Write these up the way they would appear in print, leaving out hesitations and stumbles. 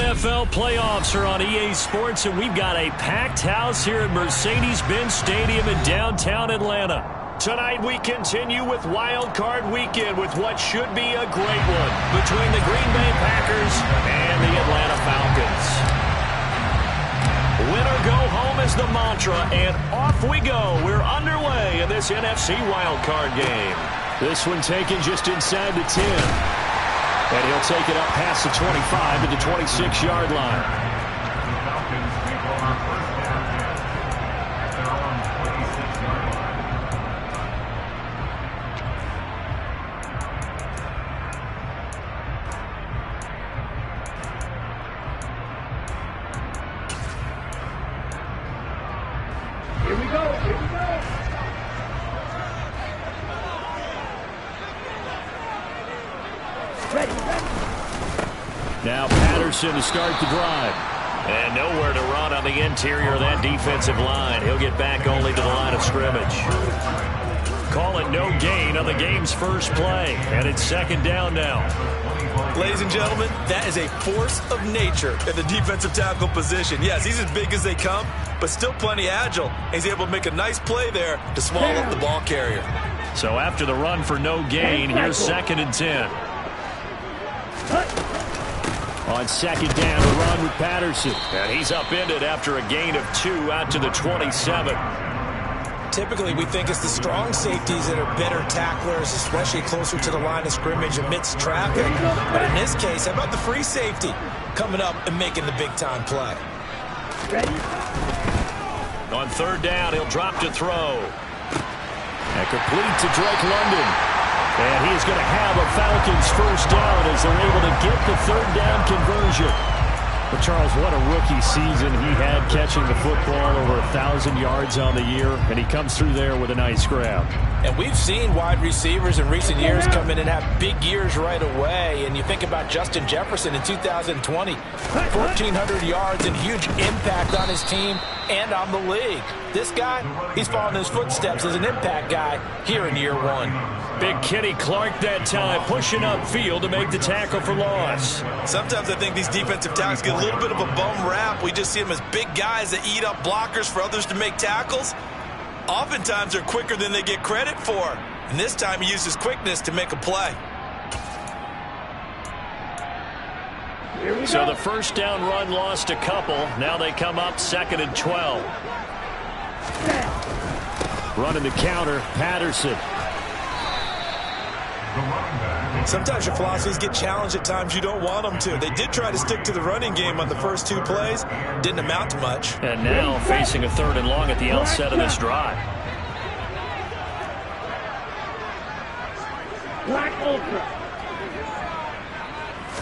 NFL playoffs are on EA Sports, and we've got a packed house here at Mercedes-Benz Stadium in downtown Atlanta. Tonight we continue with Wild Card Weekend with what should be a great one between the Green Bay Packers and the Atlanta Falcons. Win or go home is the mantra, and off we go. We're underway in this NFC Wild Card game. This one taken just inside the 10. And he'll take it up past the 25 to the 26-yard line. Here we go. Ready. Now Patterson to start the drive. And nowhere to run on the interior of that defensive line. He'll get back only to the line of scrimmage. Call it no gain on the game's first play. And it's second down now. Ladies and gentlemen, that is a force of nature at the defensive tackle position. Yes, he's as big as they come, but still plenty agile. He's able to make a nice play there to swallow up the ball carrier. So after the run for no gain, here's second and 10. On second down, a run with Patterson. And he's upended after a gain of 2 out to the 27. Typically, we think it's the strong safeties that are better tacklers, especially closer to the line of scrimmage amidst traffic. But in this case, how about the free safety coming up and making the big-time play? Ready? On third down, he'll drop to throw. And complete to Drake London. And he's going to have a Falcons first down as they're able to get the third down conversion. But Charles, what a rookie season he had, catching the football over 1,000 yards on the year, and he comes through there with a nice grab. And we've seen wide receivers in recent years come in and have big years right away. And you think about Justin Jefferson in 2020, 1,400 yards and huge impact on his team and on the league. This guy, he's following his footsteps as an impact guy here in year one. Big Kenny Clark that time, pushing upfield to make the tackle for loss. Sometimes I think these defensive tackles get a little bit of a bum rap. We just see them as big guys that eat up blockers for others to make tackles. Oftentimes they're quicker than they get credit for. And this time he uses quickness to make a play. So the first down run lost a couple. Now they come up second and 12. Running the counter, Patterson. Sometimes your philosophies get challenged at times you don't want them to. They did try to stick to the running game on the first 2 plays. Didn't amount to much. And now facing a third and long at the outset of this drive. Black Ultra.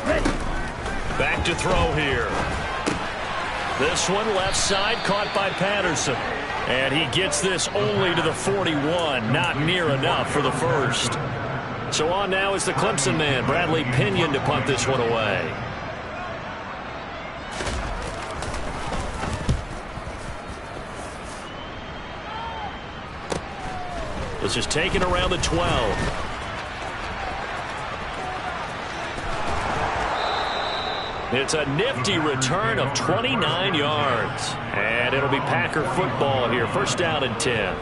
Ready. Back to throw here. This one left side caught by Patterson. And he gets this only to the 41. Not near enough for the first. So on now is the Clemson man, Bradley Pinion, to punt this one away. This is taken around the 12. It's a nifty return of 29 yards. And it'll be Packer football here. First down and 10.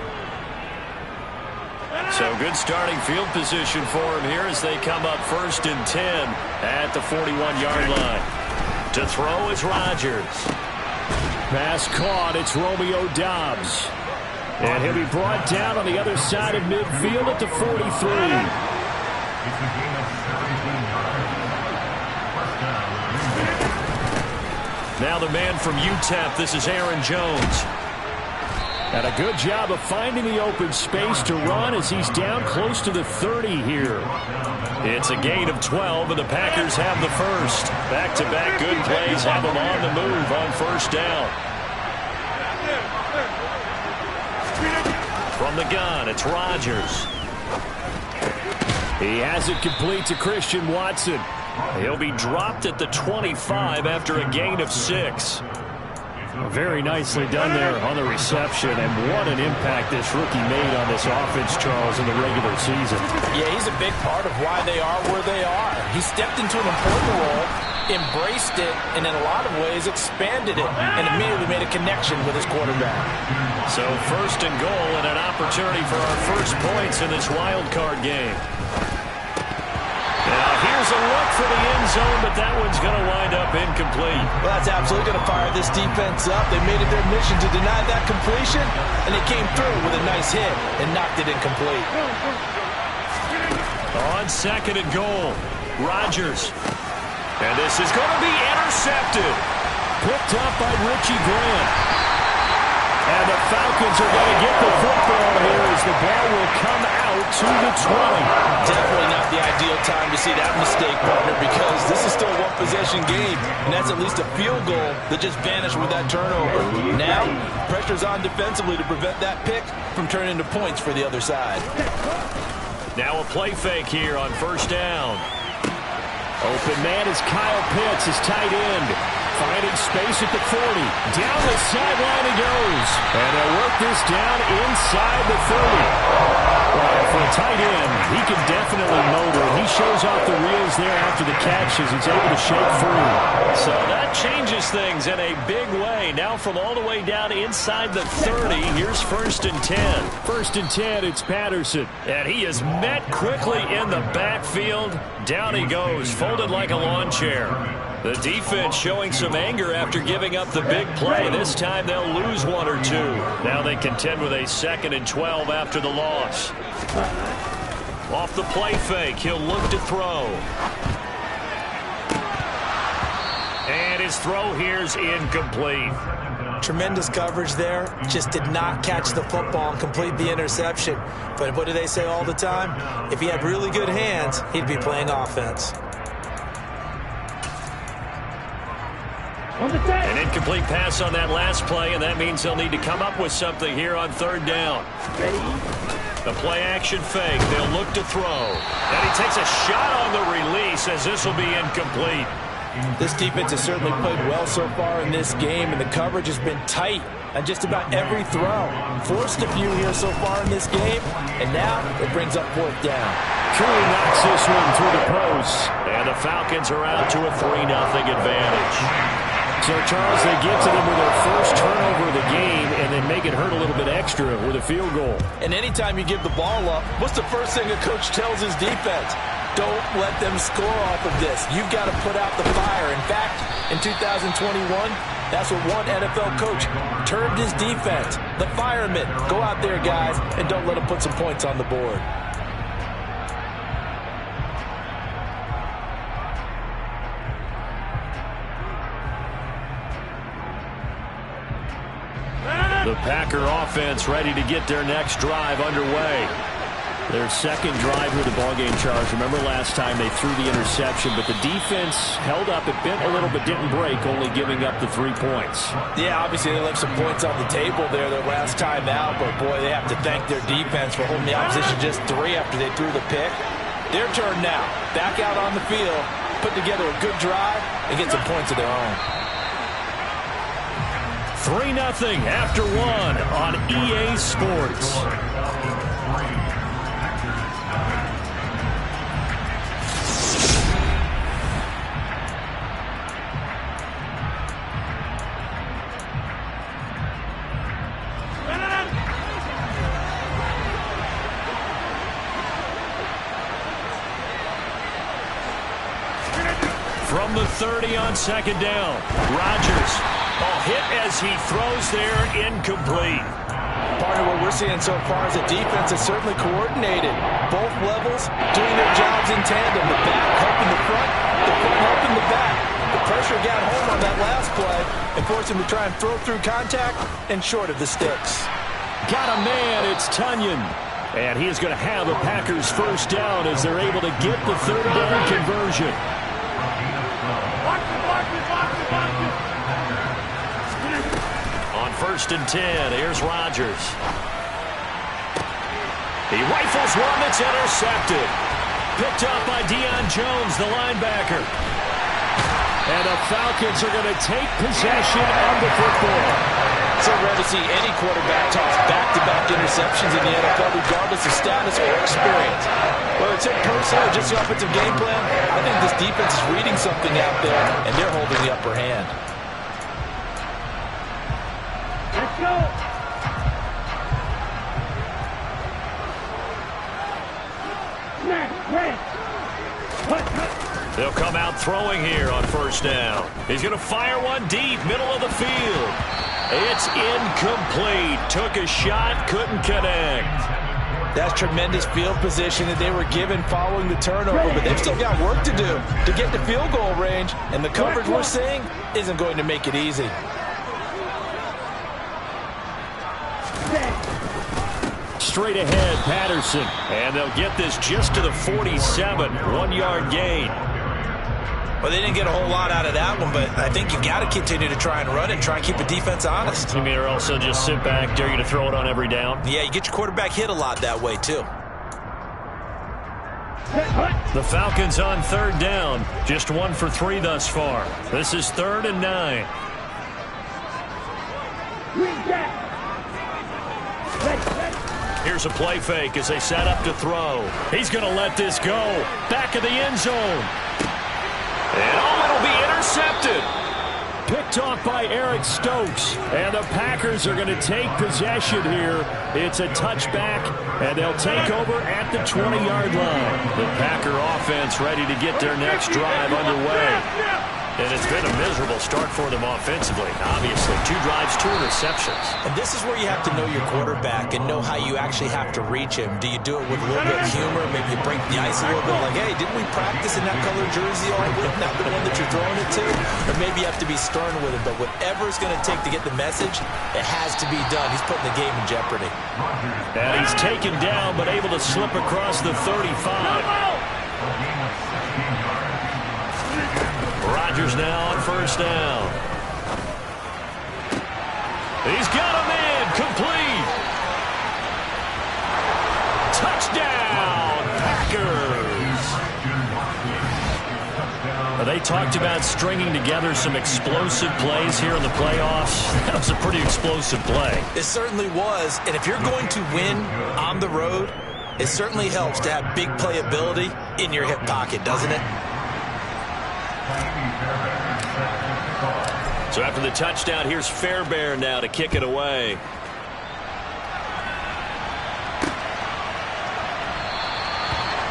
So good starting field position for him here as they come up first and 10 at the 41-yard line. To throw is Rodgers. Pass caught. It's Romeo Doubs. And he'll be brought down on the other side of midfield at the 43. Now the man from UTEP, this is Aaron Jones. And a good job of finding the open space to run as he's down close to the 30 here. It's a gain of 12, and the Packers have the first. Back-to-back good plays have them on the move on first down. From the gun, it's Rodgers. He has it complete to Christian Watson. He'll be dropped at the 25 after a gain of 6. Very nicely done there on the reception, and what an impact this rookie made on this offense, Charles, in the regular season. Yeah, he's a big part of why they are where they are. He stepped into an important role, embraced it, and in a lot of ways expanded it, and immediately made a connection with his quarterback. So first and goal, and an opportunity for our first points in this wild card game. Now here's a look for the end zone, but that one's going to wind up incomplete. Well, that's absolutely going to fire this defense up. They made it their mission to deny that completion, and they came through with a nice hit and knocked it incomplete. On second and goal, Rodgers. And this is going to be intercepted. Picked up by Richie Grant. And the Falcons are going to get the football here as the ball will come out to the 20. Definitely not the ideal time to see that mistake, partner, because this is still a one-possession game, and that's at least a field goal that just vanished with that turnover. Now, pressure's on defensively to prevent that pick from turning into points for the other side. Now a play fake here on first down. Open man is Kyle Pitts, his tight end. Finding space at the 40. Down the sideline he goes. And they'll work this down inside the 30. Well, for a tight end, he can definitely motor. He shows off the reels there after the catch as he's able to shake free. So that changes things in a big way. Now from all the way down inside the 30, here's first and 10. First and 10, it's Patterson. And he is met quickly in the backfield. Down he goes, folded like a lawn chair. The defense showing some anger after giving up the big play. This time they'll lose one or two. Now they contend with a 2nd and 12 after the loss. Off the play fake, he'll look to throw. And his throw here's incomplete. Tremendous coverage there. Just did not catch the football and complete the interception. But what do they say all the time? If he had really good hands, he'd be playing offense. An incomplete pass on that last play, and that means they'll need to come up with something here on third down. The play action fake. They'll look to throw. And he takes a shot on the release as this will be incomplete. This defense has certainly played well so far in this game, and the coverage has been tight on just about every throw. Forced a few here so far in this game, and now it brings up fourth down. Curry knocks this one through the post, and the Falcons are out to a 3-0 advantage. So, Charles, they get to them with their first turnover of the game and then make it hurt a little bit extra with a field goal. And anytime you give the ball up, what's the first thing a coach tells his defense? Don't let them score off of this. You've got to put out the fire. In fact, in 2021, that's what one NFL coach termed his defense. The firemen. Go out there, guys, and don't let them put some points on the board. The Packer offense ready to get their next drive underway. Their second drive with the ballgame, Charles. Remember last time they threw the interception, but the defense held up. It bent a little but didn't break, only giving up the 3 points. Yeah, obviously they left some points on the table there their last time out, but boy, they have to thank their defense for holding the opposition just 3 after they threw the pick. Their turn now. Back out on the field, put together a good drive, and get some points of their own. 3-0 after 1 on EA Sports. From the 30 on second down, Rodgers. Hit as he throws there, incomplete. Part of what we're seeing so far is a defense that's certainly coordinated. Both levels doing their jobs in tandem. The back helping the front helping the back. The pressure got home on that last play and forced him to try and throw through contact and short of the sticks. Got a man, it's Tunyon. And he is going to have a Packers first down as they're able to get the third down conversion. First and 10. Here's Rodgers. He rifles one that's intercepted. Picked up by Deion Jones, the linebacker. And the Falcons are going to take possession of the football. So rare to see any quarterback toss back-to-back interceptions in the NFL, regardless of status or experience. Whether it's in person or just the offensive game plan, I think this defense is reading something out there, and they're holding the upper hand. Let's go. Smash, press. They'll come out throwing here on first down. He's going to fire one deep, middle of the field. It's incomplete. Took a shot, couldn't connect. That's tremendous field position that they were given following the turnover, but they've still got work to do to get to field goal range, and the coverage we're seeing isn't going to make it easy. Straight ahead, Patterson. And they'll get this just to the 47. 1-yard gain. Well, they didn't get a whole lot out of that one, but I think you got to continue to try and run and try and keep the defense honest. You mean or also just sit back, dare you to throw it on every down? Yeah, you get your quarterback hit a lot that way, too. The Falcons on third down. Just 1 for 3 thus far. This is 3rd and 9. Here's a play fake as they set up to throw. He's going to let this go. Back of the end zone. And it'll be intercepted. Picked off by Eric Stokes. And the Packers are going to take possession here. It's a touchback, and they'll take over at the 20-yard line. The Packer offense ready to get their next drive underway. And it's been a miserable start for them offensively. Obviously, 2 drives, 2 interceptions. And this is where you have to know your quarterback and know how you actually have to reach him. Do you do it with a little bit of humor? Maybe you break the ice a little bit, like, hey, didn't we practice in that color jersey all week? Not the one that you're throwing it to? Or maybe you have to be stern with it. But whatever it's going to take to get the message, it has to be done. He's putting the game in jeopardy. And he's taken down, but able to slip across the 35. Rodgers now on first down. He's got him in. Complete. Touchdown, Packers. They talked about stringing together some explosive plays here in the playoffs. That was a pretty explosive play. It certainly was. And if you're going to win on the road, it certainly helps to have big playability in your hip pocket, doesn't it? So after the touchdown, here's Fairbairn now to kick it away.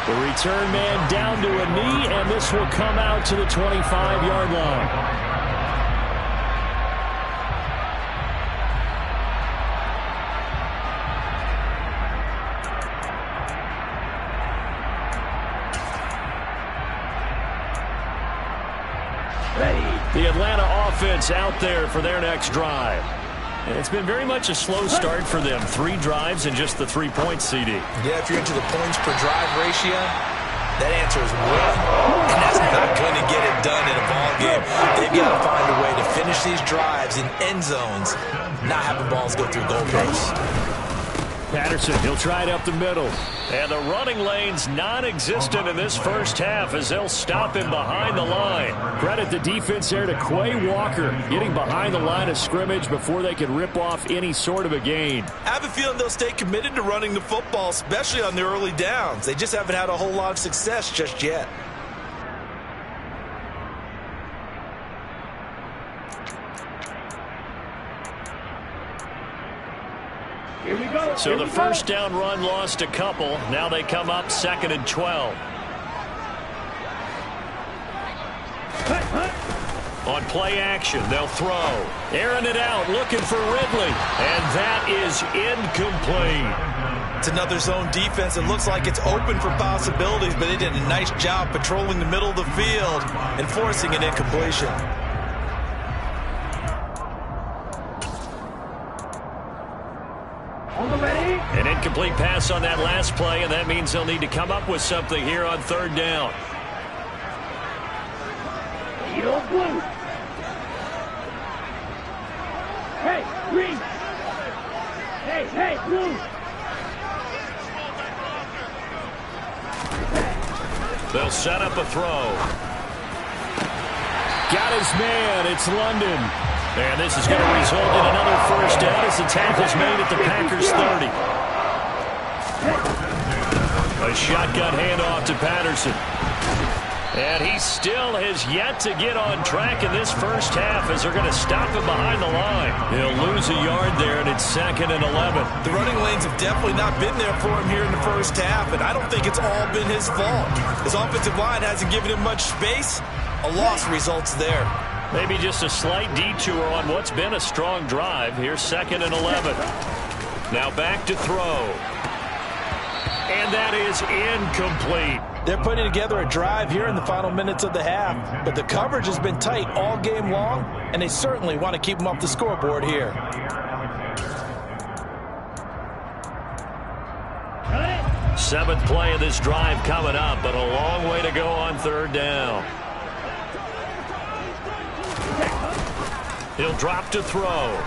The return man down to a knee, and this will come out to the 25-yard line. The Atlanta offense out there for their next drive. And it's been very much a slow start for them. 3 drives and just the 3 points, CD. Yeah, if you're into the points per drive ratio, that answer is 1. And that's not going to get it done in a ball game. They've got to find a way to finish these drives in end zones, not having balls go through goalposts. Patterson, he'll try it up the middle. And the running lane's non-existent in this first half as they'll stop him behind the line. Credit the defense there to Quay Walker, getting behind the line of scrimmage before they could rip off any sort of a gain. I have a feeling they'll stay committed to running the football, especially on the early downs. They just haven't had a whole lot of success just yet. Here we go. So the first down run lost a couple. Now they come up 2nd and 12. On play action, they'll throw. Airing it out, looking for Ridley. And that is incomplete. It's another zone defense. It looks like it's open for possibilities, but they did a nice job patrolling the middle of the field and forcing an incompletion. An incomplete pass on that last play, and that means they'll need to come up with something here on 3rd down. Blue. Hey, green. Hey, blue. They'll set up a throw. got his man. It's London. And this is going to result in another first down as the tackle's made at the Packers' 30. A shotgun handoff to Patterson. And he still has yet to get on track in this first half as they're going to stop him behind the line. He'll lose a yard there, and it's 2nd and 11. The running lanes have definitely not been there for him here in the first half, and I don't think it's all been his fault. His offensive line hasn't given him much space. A loss results there. Maybe just a slight detour on what's been a strong drive. Here's 2nd and 11. Now back to throw. And that is incomplete. They're putting together a drive here in the final minutes of the half, but the coverage has been tight all game long, and they certainly want to keep them off the scoreboard here. Seventh play of this drive coming up, but a long way to go on 3rd down. He'll drop to throw.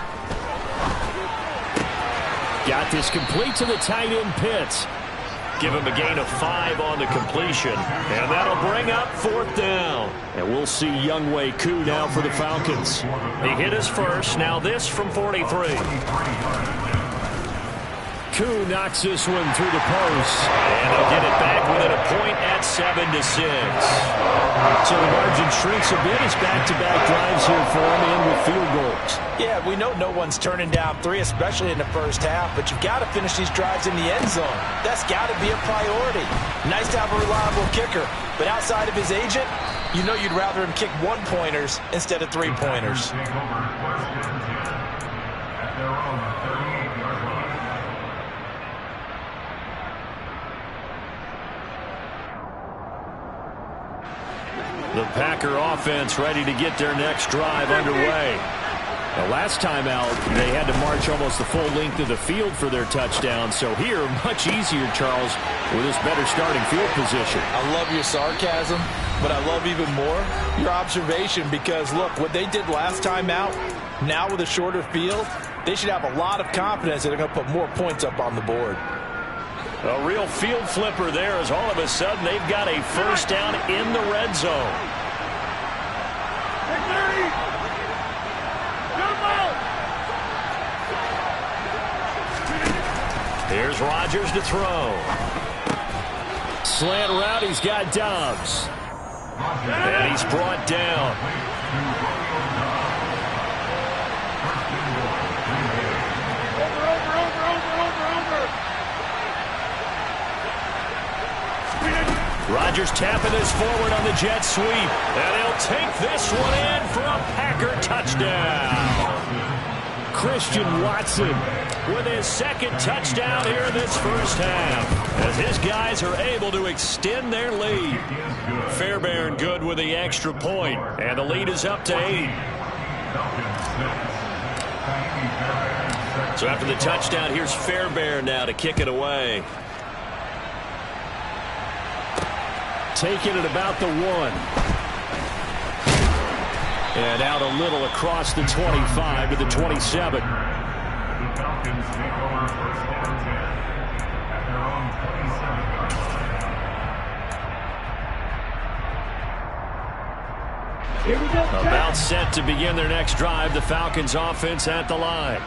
Got this complete to the tight end Pitts. Give him a gain of 5 on the completion. And that'll bring up 4th down. And we'll see Younghoe Koo now for the Falcons. He hit his first. Now this from 43. Koo knocks this one through the post. And they'll get it back within a point at 7-6. So the margin shrinks a bit as back-to-back drives here for him and with field goals. Yeah, we know no one's turning down 3, especially in the first half, but you've got to finish these drives in the end zone. That's got to be a priority. Nice to have a reliable kicker, but outside of his agent, you know you'd rather him kick 1-pointers instead of 3-pointers. The Packer offense ready to get their next drive underway. The last time out, they had to march almost the full length of the field for their touchdown. So here, much easier, Charles, with this better starting field position. I love your sarcasm, but I love even more your observation because, look, what they did last time out, now with a shorter field, they should have a lot of confidence that they're going to put more points up on the board. A real field flipper there as all of a sudden they've got a first down in the red zone. Here's Rodgers to throw. Slant route, he's got Dobbs. And he's brought down. Rodgers tapping this forward on the jet sweep. And he'll take this one in for a Packer touchdown. Christian Watson with his 2nd touchdown here in this first half, as his guys are able to extend their lead. Fairbairn good with the extra point, and the lead is up to 8. So after the touchdown, here's Fairbairn now to kick it away. Taking it about the 1. And out a little across the 25 to the 27. Here we go. About set to begin their next drive. The Falcons offense at the line.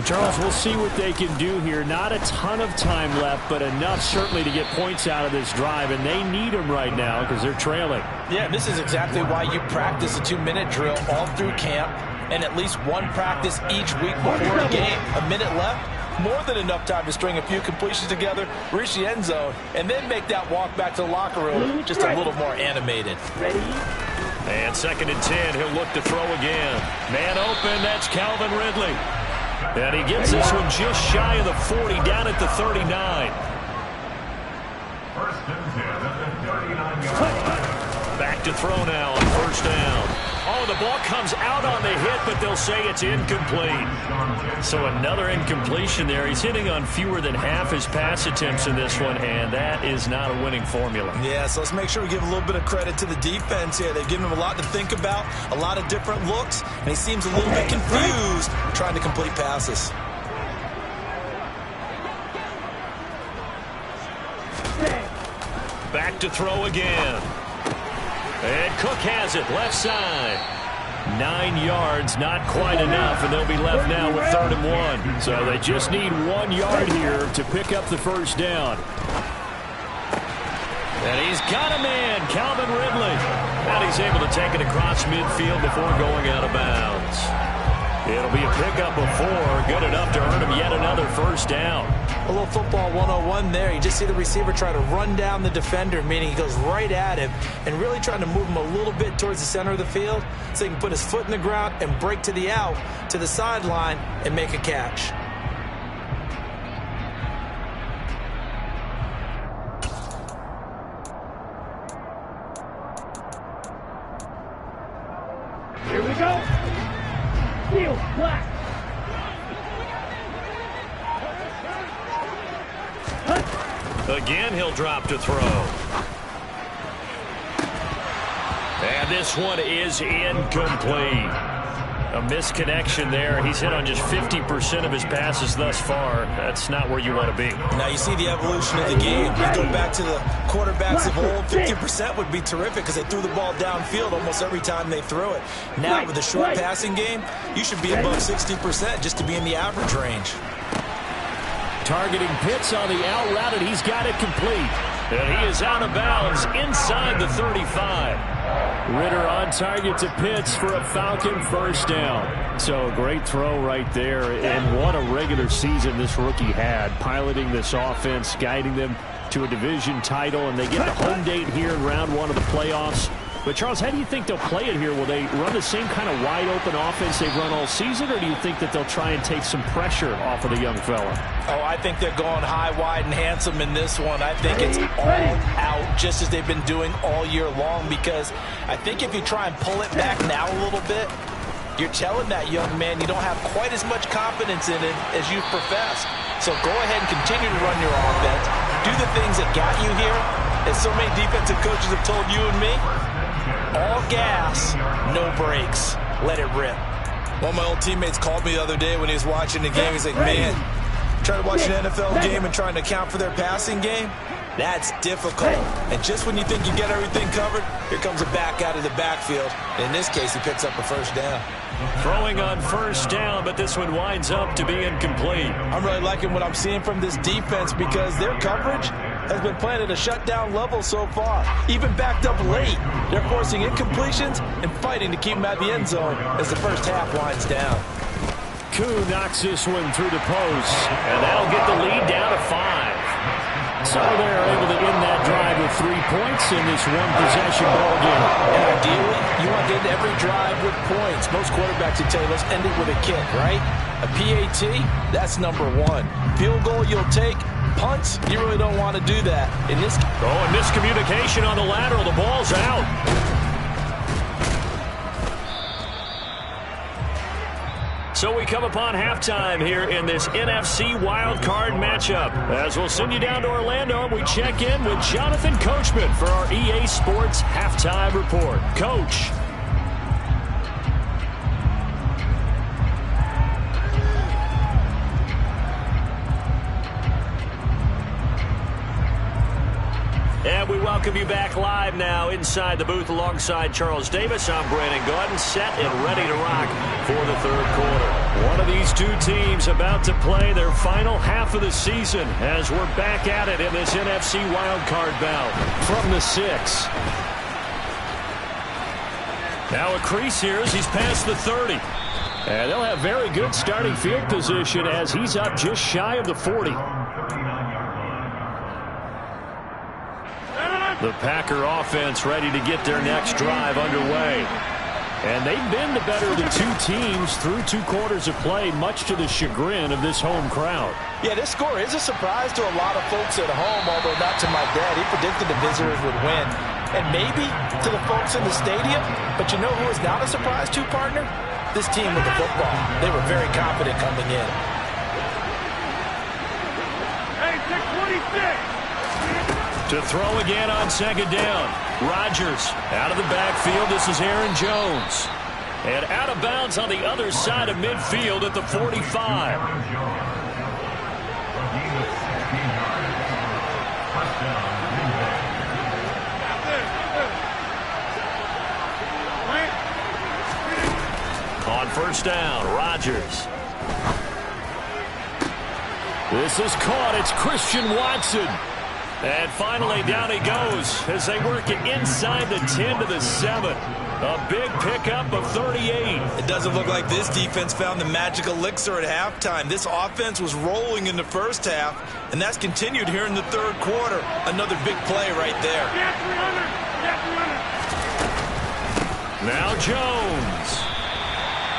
Charles, we'll see what they can do here. Not a ton of time left, but enough certainly to get points out of this drive, and they need them right now because they're trailing. Yeah, this is exactly why you practice a 2-minute drill all through camp and at least one practice each week before a game. A minute left, more than enough time to string a few completions together, reach the end zone, and then make that walk back to the locker room just a little more animated. Ready? And 2nd and 10, he'll look to throw again. Man open, that's Calvin Ridley. And he gets this one just shy of the 40, down at the 39. Back to throw now on 1st down. Oh, the ball comes out on the hit, but they'll say it's incomplete. So another incompletion there. He's hitting on fewer than half his pass attempts in this one, and that is not a winning formula. Yeah, so let's make sure we give a little bit of credit to the defense here. They've given him a lot to think about, a lot of different looks, and he seems a little bit confused trying to complete passes. Back to throw again. And Cook has it, left side. 9 yards, not quite enough, and they'll be left now with 3rd and 1. So they just need 1 yard here to pick up the first down. And he's got a man, Calvin Ridley. And he's able to take it across midfield before going out of bounds. It'll be a pickup of 4, good enough to earn him yet another first down. A little football 101 there. You just see the receiver try to run down the defender, meaning he goes right at him and really trying to move him a little bit towards the center of the field so he can put his foot in the ground and break to the out, to the sideline, and make a catch. Here we go. Field black. Again, he'll drop to throw. And this one is incomplete. A misconnection there. He's hit on just 50% of his passes thus far. That's not where you want to be. Now you see the evolution of the game. You go back to the quarterbacks of old, 50% would be terrific because they threw the ball downfield almost every time they threw it. Now with the short passing game, you should be above 60% just to be in the average range. Targeting Pitts on the out route, and he's got it complete. And he is out of bounds inside the 35. Ritter on target to Pitts for a Falcon first down. So a great throw right there. And what a regular season this rookie had, piloting this offense, guiding them to a division title. And they get the home date here in round 1 of the playoffs. But, Charles, how do you think they'll play it here? Will they run the same kind of wide-open offense they've run all season, or do you think that they'll try and take some pressure off of the young fella? Oh, I think they're going high, wide, and handsome in this one. I think it's all out, just as they've been doing all year long, because I think if you try and pull it back now a little bit, you're telling that young man you don't have quite as much confidence in it as you profess. So go ahead and continue to run your offense. Do the things that got you here, as so many defensive coaches have told you and me. All gas, no brakes. Let it rip. One of my old teammates called me the other day when he was watching the game. He's like, man, trying to watch an NFL game and trying to account for their passing game, that's difficult. And just when you think you get everything covered, here comes a back out of the backfield. In this case, he picks up a first down. Throwing on first down, but this one winds up to be incomplete. I'm really liking what I'm seeing from this defense because their coverage has been playing at a shutdown level so far. Even backed up late, they're forcing incompletions and fighting to keep them at the end zone as the first half winds down. Koo knocks this one through the post, and that'll get the lead down to 5. So they're able to end that drive with 3 points in this one-possession ball game. And ideally, you want to end every drive with points. Most quarterbacks would tell you, let's end it with a kick, right? A PAT, that's number 1. Field goal you'll take. Punts, you really don't want to do that. In this, a miscommunication on the lateral. The ball's out. So we come upon halftime here in this NFC wildcard matchup. As we'll send you down to Orlando, we check in with Jonathan Coachman for our EA Sports Halftime Report. Coach. And we welcome you back live now inside the booth alongside Charles Davis. I'm Brandon Gordon, set and ready to rock for the third quarter. One of these two teams about to play their final half of the season as we're back at it in this NFC wildcard bout from the 6. Now a crease here as he's past the 30. And they'll have very good starting field position as he's up just shy of the 40. The Packer offense ready to get their next drive underway. And they've been the better of the two teams through 2 quarters of play, much to the chagrin of this home crowd. Yeah, this score is a surprise to a lot of folks at home, although not to my dad. He predicted the visitors would win. And maybe to the folks in the stadium. But you know who is not a surprise to, partner? This team with the football. They were very confident coming in. Hey, 626! To throw again on second down. Rodgers out of the backfield. This is Aaron Jones. And out of bounds on the other side of midfield at the 45. first down. Rodgers. This is caught. It's Christian Watson. And finally, down he goes as they work it inside the 10 to the 7. A big pickup of 38. It doesn't look like this defense found the magic elixir at halftime. This offense was rolling in the first half, and that's continued here in the third quarter. Another big play right there. Now Jones.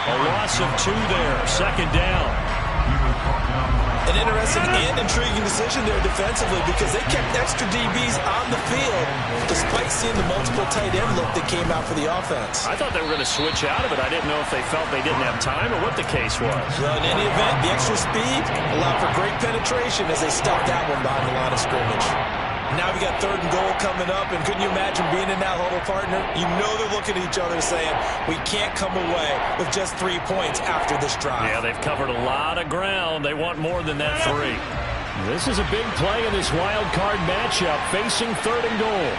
A loss of 2 there. Second down. An interesting and intriguing decision there defensively because they kept extra DBs on the field despite seeing the multiple tight end look that came out for the offense. I thought they were going to switch out of it. I didn't know if they felt they didn't have time or what the case was. Well, in any event, the extra speed allowed for great penetration as they stuffed that one behind the line of scrimmage. Now we got 3rd and goal coming up, and couldn't you imagine being in that huddle, partner? You know they're looking at each other saying, we can't come away with just 3 points after this drive. Yeah, they've covered a lot of ground. They want more than that 3. This is a big play in this wild card matchup, facing 3rd and goal.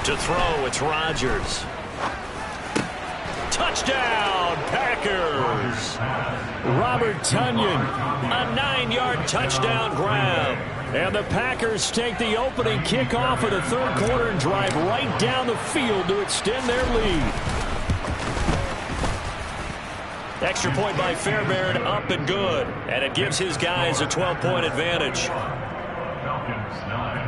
To throw, it's Rodgers. Touchdown, Packers! Robert Tonyan, a 9-yard touchdown grab. And the Packers take the opening kickoff of the third quarter and drive right down the field to extend their lead. Extra point by Fairbairn, up and good. And it gives his guys a 12-point advantage. Falcons 9.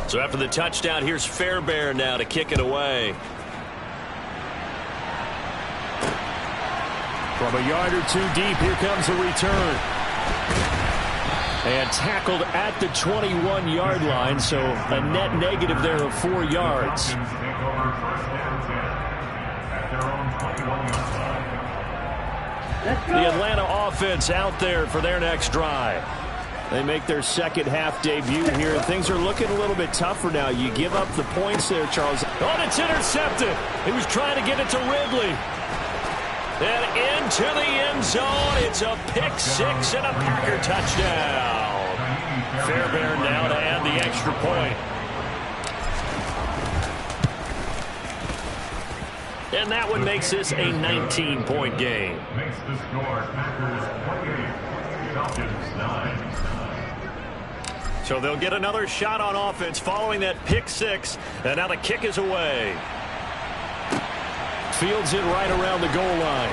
So after the touchdown, here's Fairbairn now to kick it away. From a yard or 2 deep, here comes the return. And tackled at the 21-yard line, so a net negative there of 4 yards. The Atlanta offense out there for their next drive. They make their second half debut here, and things are looking a little bit tougher now. You give up the points there, Charles. Oh, it's intercepted. He was trying to get it to Ridley. And into the end zone. It's a pick 6 and a Packer touchdown. Fairbairn now to add the extra point. And that one makes this a 19-point game. Makes the score Packers 28, Falcons 9. So they'll get another shot on offense following that pick 6. And now the kick is away. Fields it right around the goal line.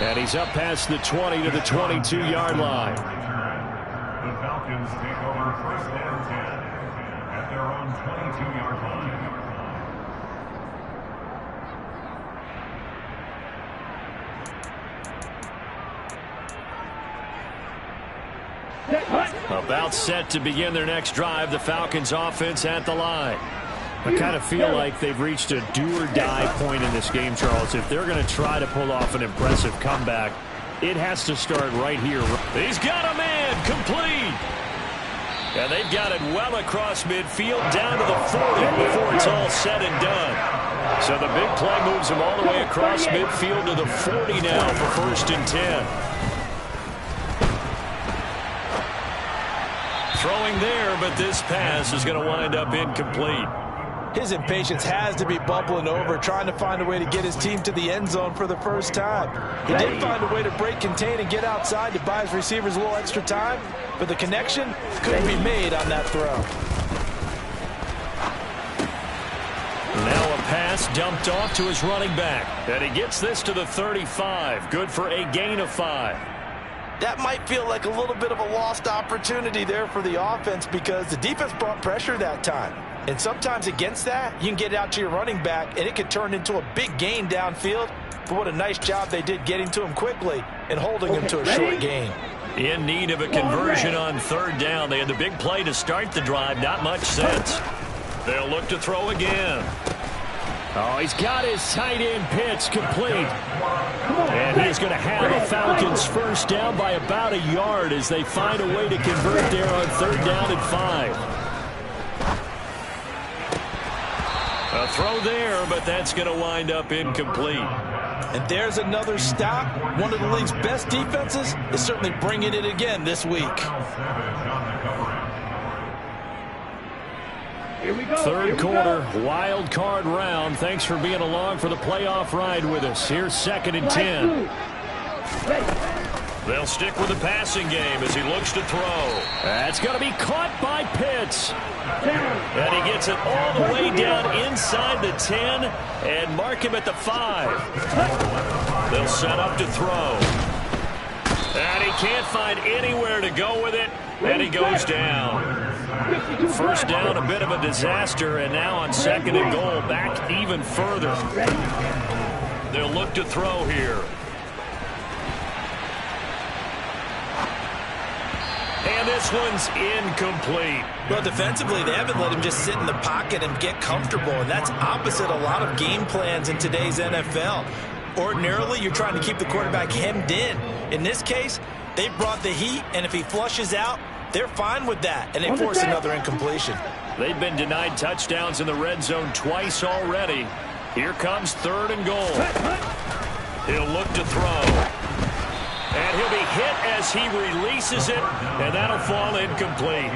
And he's up past the 20 to the 22-yard line. The Falcons take over 1st and 10 at their own 22-yard line. About set to begin their next drive. The Falcons offense at the line. I kind of feel like they've reached a do-or-die point in this game, Charles. If they're going to try to pull off an impressive comeback, it has to start right here. He's got a man complete. And they've got it well across midfield down to the 40 before it's all said and done. So the big play moves him all the way across midfield to the 40 now for 1st and 10. Throwing there, but this pass is going to wind up incomplete. His impatience has to be bubbling over, trying to find a way to get his team to the end zone for the first time. He did find a way to break, contain, and get outside to buy his receivers a little extra time, but the connection couldn't be made on that throw. Now a pass dumped off to his running back. And he gets this to the 35. Good for a gain of 5. That might feel like a little bit of a lost opportunity there for the offense because the defense brought pressure that time. And sometimes against that, you can get it out to your running back, and it could turn into a big gain downfield. But what a nice job they did getting to him quickly and holding him to a short gain. In need of a conversion on 3rd down. They had the big play to start the drive. Not much sense. They'll look to throw again. Oh, he's got his tight end pitch complete. And he's going to have a Falcons first down by about a yard as they find a way to convert there on 3rd down and 5. A throw there, but that's going to wind up incomplete. And there's another stop. One of the league's best defenses is certainly bringing it again this week. Here we go. Third quarter, wild card round. Thanks for being along for the playoff ride with us. Here's 2nd and 10. They'll stick with the passing game as he looks to throw. That's going to be caught by Pitts. And he gets it all the way down inside the 10 and mark him at the 5. They'll set up to throw. And he can't find anywhere to go with it, and he goes down. First down, a bit of a disaster, and now on 2nd and goal, back even further. They'll look to throw here. And this one's incomplete. Well, defensively, they haven't let him just sit in the pocket and get comfortable, and that's opposite a lot of game plans in today's NFL. Ordinarily, you're trying to keep the quarterback hemmed in. In this case, they brought the heat, and if he flushes out, they're fine with that, and they force another incompletion. They've been denied touchdowns in the red zone twice already. Here comes 3rd and goal. He'll look to throw. And he'll be hit as he releases it, and that'll fall incomplete.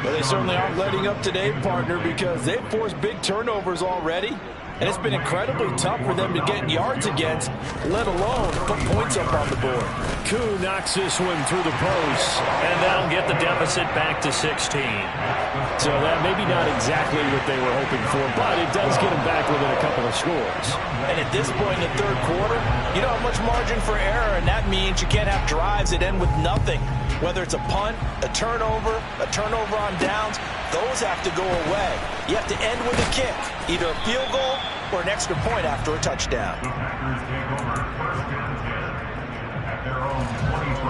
Well, they certainly aren't letting up today, partner, because they've forced big turnovers already. And it's been incredibly tough for them to get yards against, let alone put points up on the board. Koo knocks this one through the post, and that'll get the deficit back to 16. So that maybe not exactly what they were hoping for, but it does get them back within a couple of scores. And at this point in the third quarter, you don't have much margin for error, and that means you can't have drives that end with nothing. Whether it's a punt, a turnover on downs, those have to go away. You have to end with a kick, either a field goal or an extra point after a touchdown.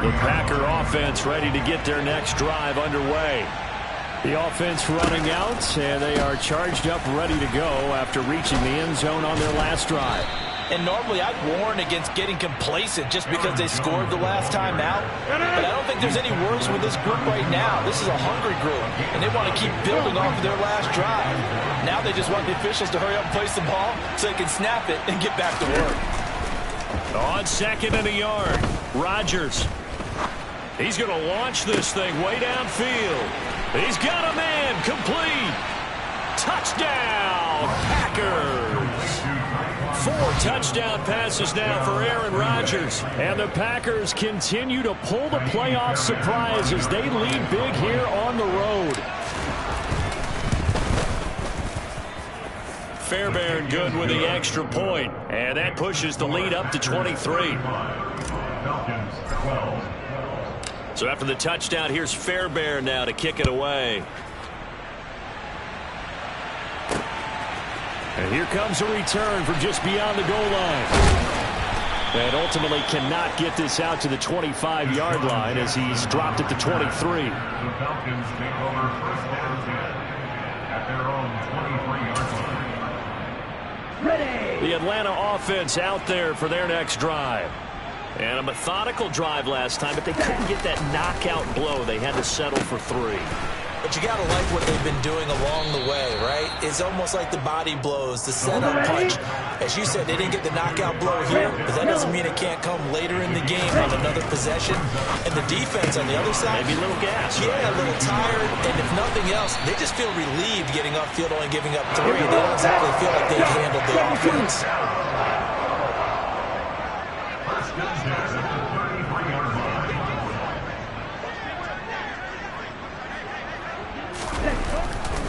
The Packer offense ready to get their next drive underway. The offense running out, and they are charged up, ready to go after reaching the end zone on their last drive. And normally I'd warn against getting complacent just because they scored the last time out. But I don't think there's any worse with this group right now. This is a hungry group, and they want to keep building off of their last drive. Now they just want the officials to hurry up and place the ball so they can snap it and get back to work. On 2nd and a yard, Rodgers. He's going to launch this thing way downfield. He's got a man, complete. Touchdown, Packers. 4 touchdown passes now for Aaron Rodgers. And the Packers continue to pull the playoff surprise as they lead big here on the road. Fairbairn good with the extra point. And that pushes the lead up to 23. So after the touchdown, here's Fairbairn now to kick it away. And here comes a return from just beyond the goal line. And ultimately cannot get this out to the 25-yard line as he's dropped at the 23. The Falcons take over 1st and 10 at their own 23-yard line. Ready. The Atlanta offense out there for their next drive. And a methodical drive last time, but they couldn't get that knockout blow. They had to settle for 3. But you got to like what they've been doing along the way, right? It's almost like the body blows, the setup punch. As you said, they didn't get the knockout blow here, but that doesn't mean it can't come later in the game on another possession. And the defense on the other side, Maybe a little gas. Yeah, a little tired. And if nothing else, they just feel relieved getting upfield, only giving up 3. They don't exactly feel like they've handled the offense.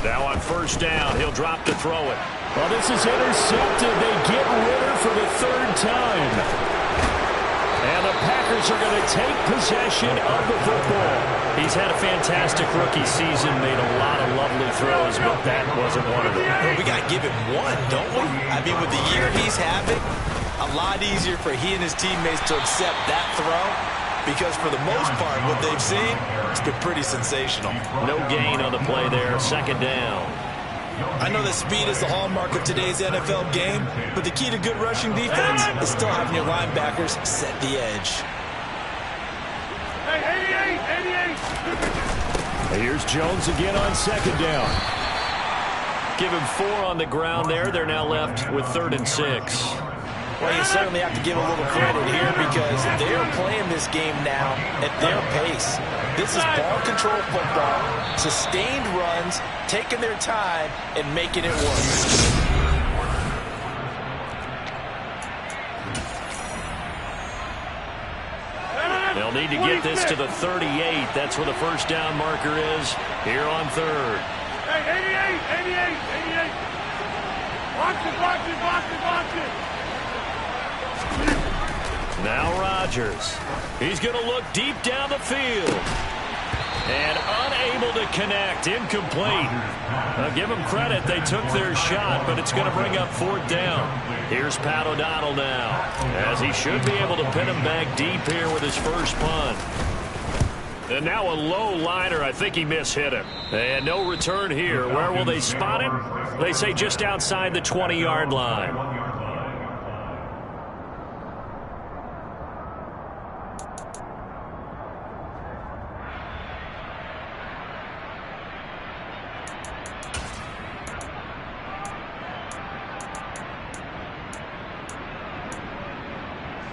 Now on 1st down, he'll drop to throw it. Well, this is intercepted. They get Ritter for the 3rd time. And the Packers are going to take possession of the football. He's had a fantastic rookie season, made a lot of lovely throws, but that wasn't one of them. We got to give him one, don't we? I mean, with the year he's having, a lot easier for he and his teammates to accept that throw. Because for the most part, what they've seen, it's been pretty sensational. No gain on the play there, 2nd down. I know that speed is the hallmark of today's NFL game, but the key to good rushing defense is still having your linebackers set the edge. Here's Jones again on 2nd down. Give him 4 on the ground there. They're now left with 3rd and 6. Well, you certainly have to give a little credit here because they're playing this game now at their pace. This is ball control football, sustained runs, taking their time, and making it work. They'll need to get this to the 38. That's where the first down marker is here on 3rd. Hey, 88. Watch it. Now Rodgers. He's going to look deep down the field. And unable to connect. Incomplete. I'll give them credit. They took their shot, but it's going to bring up 4th down. Here's Pat O'Donnell now, as he should be able to pin him back deep here with his first punt. And now a low liner. I think he mishit him. And no return here. Where will they spot him? They say just outside the 20-yard line.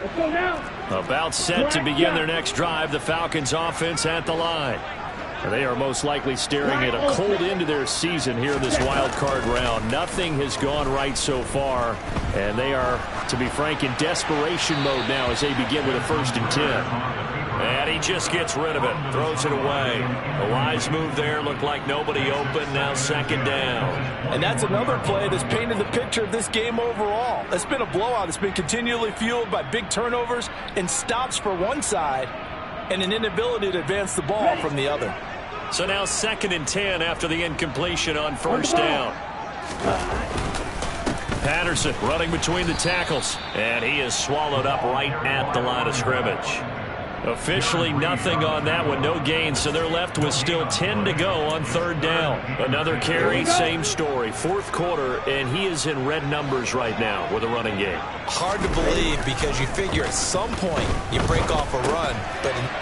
Let's go now. About set to begin their next drive. The Falcons offense at the line. They are most likely staring at a cold end to their season here in this wild card round. Nothing has gone right so far, and they are, to be frank, in desperation mode now as they begin with a 1st and 10. And he just gets rid of it, throws it away. A wise move there, looked like nobody open, now 2nd down. And that's another play that's painted the picture of this game overall. It's been a blowout. It's been continually fueled by big turnovers and stops for one side and an inability to advance the ball from the other. So now 2nd and 10 after the incompletion on 1st down. Patterson running between the tackles, and he is swallowed up right at the line of scrimmage. Officially nothing on that one, no gain, so they're left with still 10 to go on 3rd down. Another carry, same story. 4th quarter, and he is in red numbers right now with a running game. Hard to believe because you figure at some point you break off a run.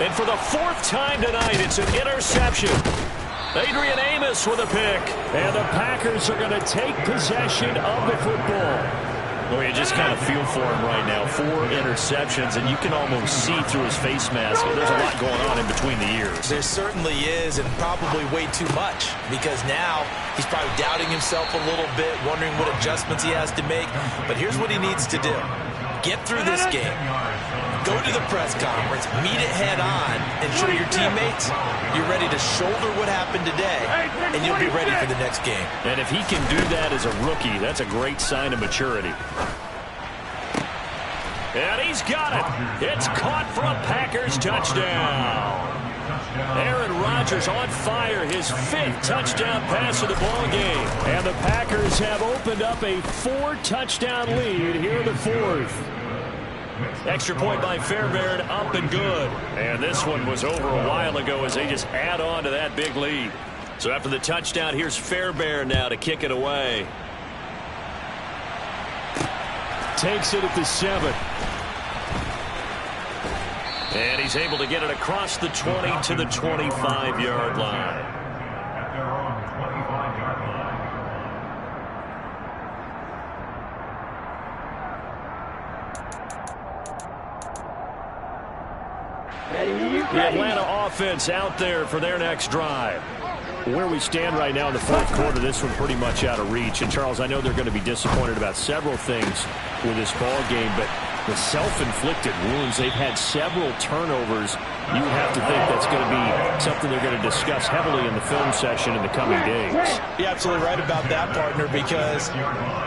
And for the 4th time tonight, it's an interception. Adrian Amos with a pick, and the Packers are going to take possession of the football. Well, you just kind of feel for him right now. 4 interceptions, and you can almost see through his face mask. There's a lot going on in between the ears. There certainly is, and probably way too much, because now he's probably doubting himself a little bit, wondering what adjustments he has to make. But here's what he needs to do. Get through this game. Go to the press conference, meet it head on, and show your teammates you're ready to shoulder what happened today, and you'll be ready for the next game. And if he can do that as a rookie, that's a great sign of maturity. And he's got it. It's caught for a Packers touchdown. Aaron Rodgers on fire, his 5th touchdown pass of the ball game. And the Packers have opened up a 4-touchdown lead here in the 4th. Extra point by Fairbairn, up and good. And this one was over a while ago as they just add on to that big lead. So after the touchdown, here's Fairbairn now to kick it away. Takes it at the 7. And he's able to get it across the 20 to the 25-yard line. At their own 25-yard line. The Atlanta offense out there for their next drive. Where we stand right now in the 4th quarter, this one pretty much out of reach. And, Charles, I know they're going to be disappointed about several things with this ball game, but the self-inflicted wounds, they've had several turnovers. You would have to think that's going to be something they're going to discuss heavily in the film session in the coming days. You're absolutely right about that, partner, because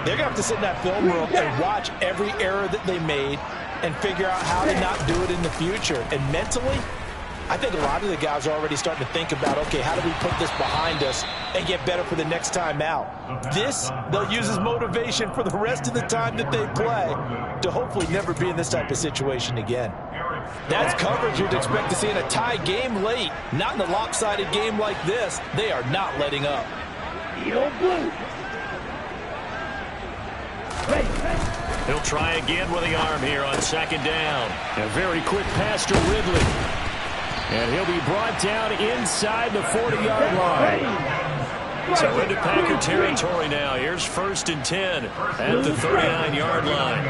they're going to have to sit in that film room and watch every error that they made and figure out how to not do it in the future. And mentally, I think a lot of the guys are already starting to think about, okay, how do we put this behind us and get better for the next time out? This, they'll use as motivation for the rest of the time that they play to hopefully never be in this type of situation again. That's coverage you'd expect to see in a tie game late. Not in a lopsided game like this. They are not letting up. He'll try again with the arm here on 2nd down. A very quick pass to Ridley. And he'll be brought down inside the 40-yard line. So into Packer territory now. Here's 1st and 10 at the 39-yard line.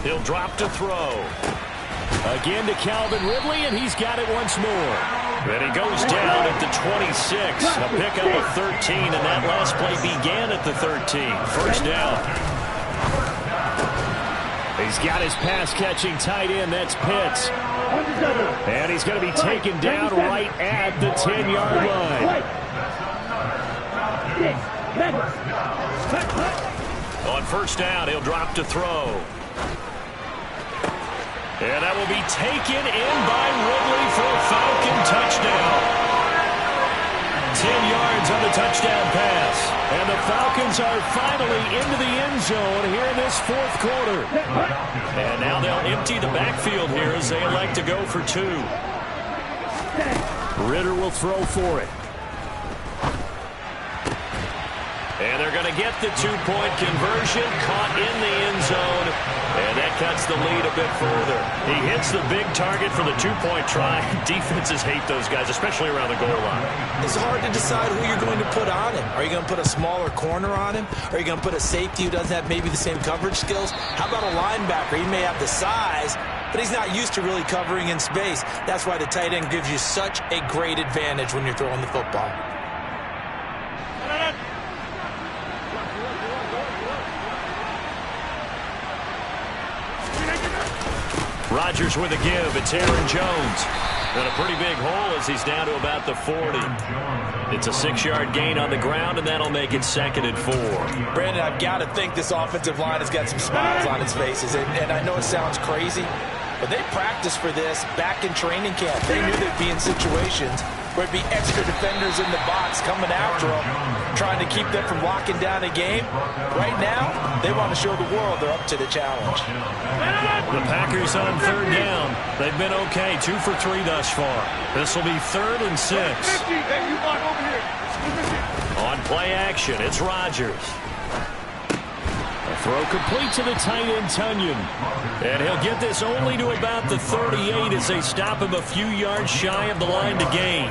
He'll drop to throw. Again to Calvin Ridley, and he's got it once more. And he goes down at the 26. A pickup of 13, and that last play began at the 13. 1st down. He's got his pass-catching tight end. That's Pitts. And he's going to be taken down right at the 10-yard line. On 1st down, he'll drop to throw. And that will be taken in by Ridley for a Falcon touchdown. 10 yards on the touchdown pass. And the Falcons are finally into the end zone here in this 4th quarter. And now they'll empty the backfield here as they elect to go for 2. Ritter will throw for it. And they're going to get the 2-point conversion, caught in the end zone, and that cuts the lead a bit further. He hits the big target for the 2-point try. Defenses hate those guys, especially around the goal line. It's hard to decide who you're going to put on him. Are you going to put a smaller corner on him? Are you going to put a safety who doesn't have maybe the same coverage skills? How about a linebacker? He may have the size, but he's not used to really covering in space. That's why the tight end gives you such a great advantage when you're throwing the football. Rodgers with a give. It's Aaron Jones. And a pretty big hole as he's down to about the 40. It's a 6-yard gain on the ground, and that'll make it 2nd and 4. Brandon, I've got to think this offensive line has got some smiles on its faces. And I know it sounds crazy, but they practiced for this back in training camp. They knew they'd be in situations where it'd be extra defenders in the box coming after them, trying to keep them from locking down a game. Right now, they want to show the world they're up to the challenge. The Packers on 3rd down. They've been okay, 2 for 3 thus far. This will be 3rd and 6. On play action, it's Rodgers. A throw complete to the tight end, Tunyon. And he'll get this only to about the 38 as they stop him a few yards shy of the line to gain.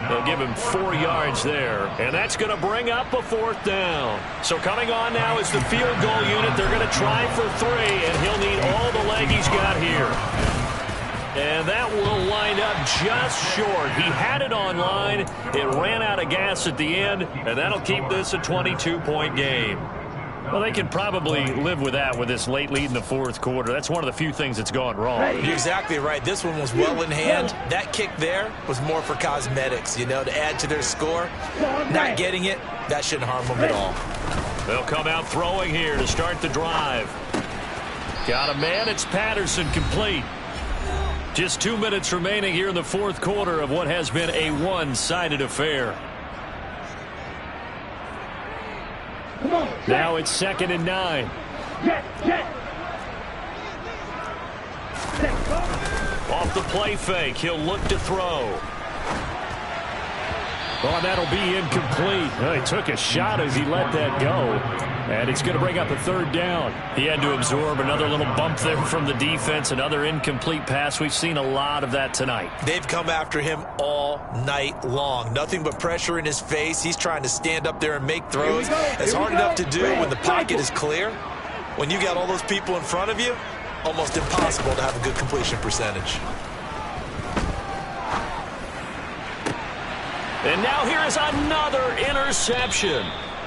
They'll give him 4 yards there, and that's going to bring up a 4th down. So coming on now is the field goal unit. They're going to try for 3, and he'll need all the leg he's got here. And that will wind up just short. He had it on line. It ran out of gas at the end, and that'll keep this a 22-point game. Well, they can probably live with that with this late lead in the 4th quarter. That's one of the few things that's gone wrong. You're exactly right. This one was well in hand. That kick there was more for cosmetics, you know, to add to their score. Not getting it, that shouldn't harm them at all. They'll come out throwing here to start the drive. Got a man. It's Patterson, complete. Just 2 minutes remaining here in the 4th quarter of what has been a one-sided affair. Now it's 2nd and 9. Off the play fake, he'll look to throw. Oh, that'll be incomplete. He took a shot as he let that go. And it's going to bring up a 3rd down. He had to absorb another little bump there from the defense, another incomplete pass. We've seen a lot of that tonight. They've come after him all night long. Nothing but pressure in his face. He's trying to stand up there and make throws. It's hard enough to do when the pocket is clear. When you got all those people in front of you, almost impossible to have a good completion percentage. And now here is another interception.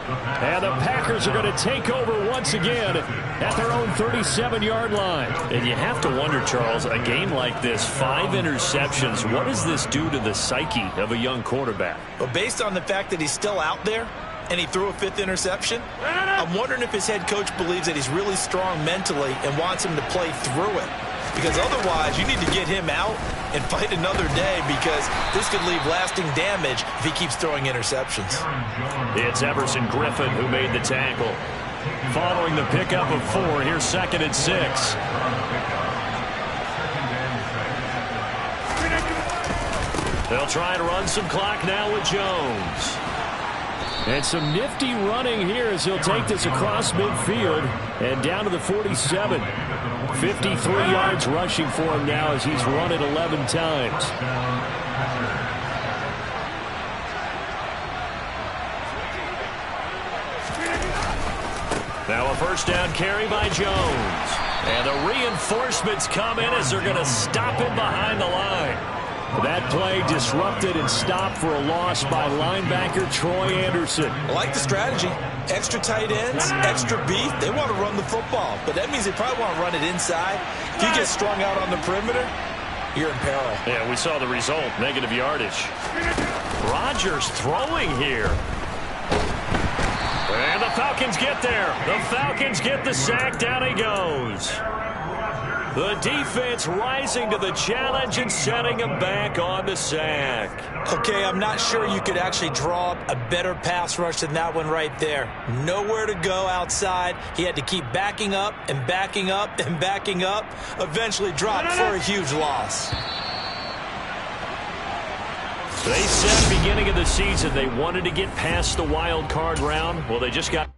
And the Packers are going to take over once again at their own 37-yard line. And you have to wonder, Charles, a game like this, 5 interceptions, what does this do to the psyche of a young quarterback? But based on the fact that he's still out there and he threw a 5th interception, I'm wondering if his head coach believes that he's really strong mentally and wants him to play through it. Because otherwise, you need to get him out and fight another day, because this could leave lasting damage if he keeps throwing interceptions. It's Everson Griffin who made the tackle. Following the pickup of 4, here's 2nd and 6. They'll try to run some clock now with Jones. And some nifty running here as he'll take this across midfield and down to the 47. 53 yards rushing for him now as he's run it 11 times. Now a first down carry by Jones. And the reinforcements come in as they're going to stop him behind the line. That play disrupted and stopped for a loss by linebacker Troy Anderson. I like the strategy. Extra tight ends, extra beef. They want to run the football, but that means they probably want to run it inside. If you get strung out on the perimeter, you're in peril. Yeah, we saw the result, negative yardage. Rodgers throwing here. And the Falcons get there. The Falcons get the sack. Down he goes. The defense rising to the challenge and setting him back on the sack. Okay, I'm not sure you could actually draw up a better pass rush than that one right there. Nowhere to go outside. He had to keep backing up and backing up and backing up. Eventually dropped for a huge loss. They said beginning of the season they wanted to get past the wild card round. Well, they just got...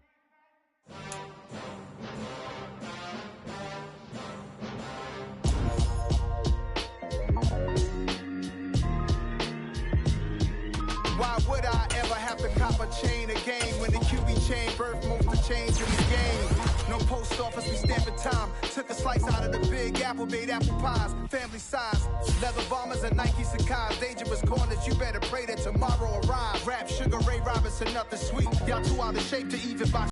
Why would I ever have to cop a chain again when the QB chain birth moves to change in the game? No post office, we stamping time. Took a slice out of the big apple, made apple pies, family size. Leather bombers and Nike Sacai's, dangerous corners, you better pray that tomorrow arrives. Rap Sugar Ray Robinson, nothing sweet. Y'all too out of shape to even buy